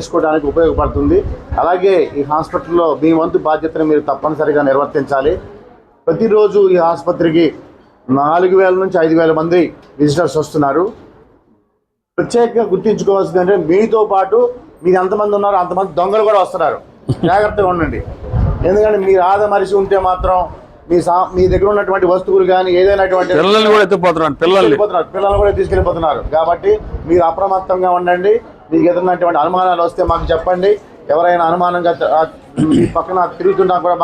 చేసుకోవడానికి ఉపయోగపడుతుంది. అలాగే ఈ హాస్పిటల్లో మీ వంతు బాధ్యతను మీరు తప్పనిసరిగా నిర్వర్తించాలి. ప్రతిరోజు ఈ ఆసుపత్రికి 4000 నుంచి 5000 మంది విజిటర్స్ వస్తున్నారు. ప్రత్యేకంగా గుర్తించుకోవాల్సింది అంటే మీతో పాటు మీరు ఎంతమంది ఉన్నారో అంతమంది దొంగలు కూడా వస్తున్నారు. జాగ్రత్తగా ఉండండి. ఎందుకంటే మీరు ఆదమరిచి ఉంటే మాత్రం మీ దగ్గర ఉన్నటువంటి వస్తువులు కానీ ఏదైనా పిల్లలు కూడా పిల్లలు కూడా తీసుకెళ్ళిపోతున్నారు. కాబట్టి మీరు అప్రమత్తంగా ఉండండి. మీకు ఎదురున్నటువంటి అనుమానాలు వస్తే మాకు చెప్పండి. ఎవరైనా అనుమానంగా మీ పక్కన తిరుగుతున్నా కూడా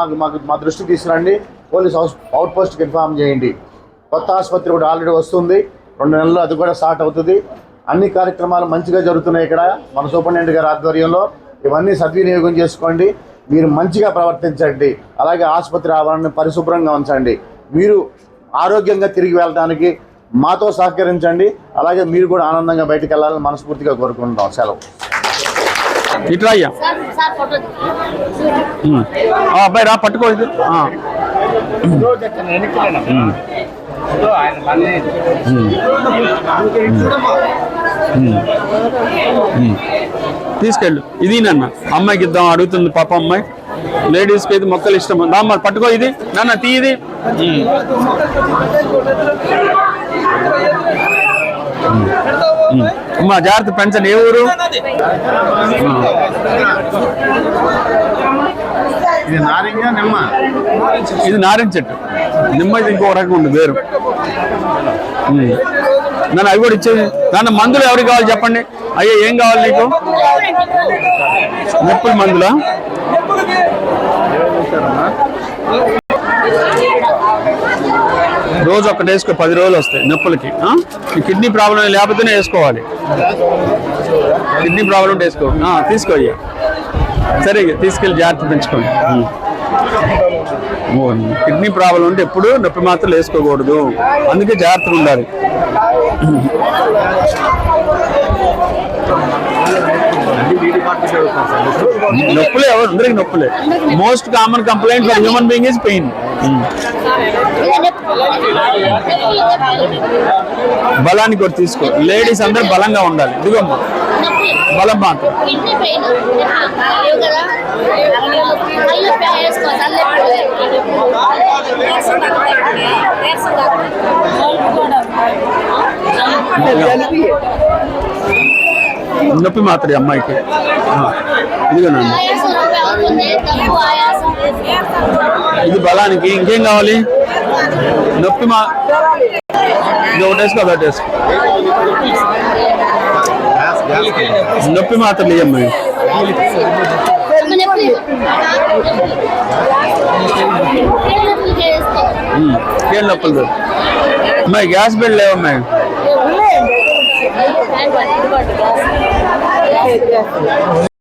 మా దృష్టికి తీసుకురండి. పోలీస్ అవుట్ పోస్ట్కి ఇన్ఫార్మ్ చేయండి. కొత్త ఆసుపత్రి కూడా ఆల్రెడీ వస్తుంది. 2 నెలల్లో అది కూడా స్టార్ట్ అవుతుంది. అన్ని కార్యక్రమాలు మంచిగా జరుగుతున్నాయి ఇక్కడ మన సూపరింటెండెంట్ గారి ఆధ్వర్యంలో. ఇవన్నీ సద్వినియోగం చేసుకోండి. మీరు మంచిగా ప్రవర్తించండి. అలాగే ఆసుపత్రి ఆవరణను పరిశుభ్రంగా ఉంచండి. మీరు ఆరోగ్యంగా తిరిగి వెళ్ళడానికి మాతో సహకరించండి. అలాగే మీరు కూడా ఆనందంగా బయటకు వెళ్ళాలని మనస్ఫూర్తిగా కోరుకుంటాం. సెలవు. ఇట్లా అయ్యా అబ్బాయి రా పట్టుకో. తీసుకెళ్ళు. ఇది నాన్న అమ్మాయికి ఇద్దాం అడుగుతుంది పాప అమ్మాయి. లేడీస్కి అయితే మొక్కలు ఇష్టం. నాన్న పట్టుకో. ఇది నాన్న తీ. ఇది అమ్మా జాగ్రత్త పెంచండి. ఏ ఊరు? ఇది నారింజ చెట్టు. నిమ్మ ఇది ఇంకో రకంగా ఉంది వేరు. నన్ను అవి కూడా ఇచ్చేది. నాన్న మందులు ఎవరికి కావాలి చెప్పండి. అయ్యా ఏం కావాలి నీకు? నొప్పుల మందులా? రోజు ఒకటి వేసుకో. 10 రోజులు వస్తాయి నొప్పులకి. కిడ్నీ ప్రాబ్లం లేకపోతేనే వేసుకోవాలి. కిడ్నీ ప్రాబ్లం వేసుకో. తీసుకో అయ్యా. సరే తీసుకెళ్ళి జాగ్రత్త పెంచుకోండి. కిడ్నీ ప్రాబ్లం ఉంటే ఎప్పుడు నొప్పి మాత్రం వేసుకోకూడదు. అందుకే జాగ్రత్తగా ఉండాలి. నొప్పులే అందరికి నొప్పులే. Most common complaint for human being is pain. బలానికి కూడా తీసుకో. లేడీస్ అందరూ బలంగా ఉండాలి. ఇదిగోమ్మా బలం మాత్రం. నొప్పి మాత్రం అమ్మాయికి. ఇదిగోనండి ఇది బలానికి. ఇంకేం కావాలి? నొప్పి ఇది ఒకటి వేసుకో. అదొకటి వేసుకో. నొప్పి మాత్రం అమ్మాయి. ఏం నొప్పులు అమ్మాయి? Gas bill లేవమ్మాయి.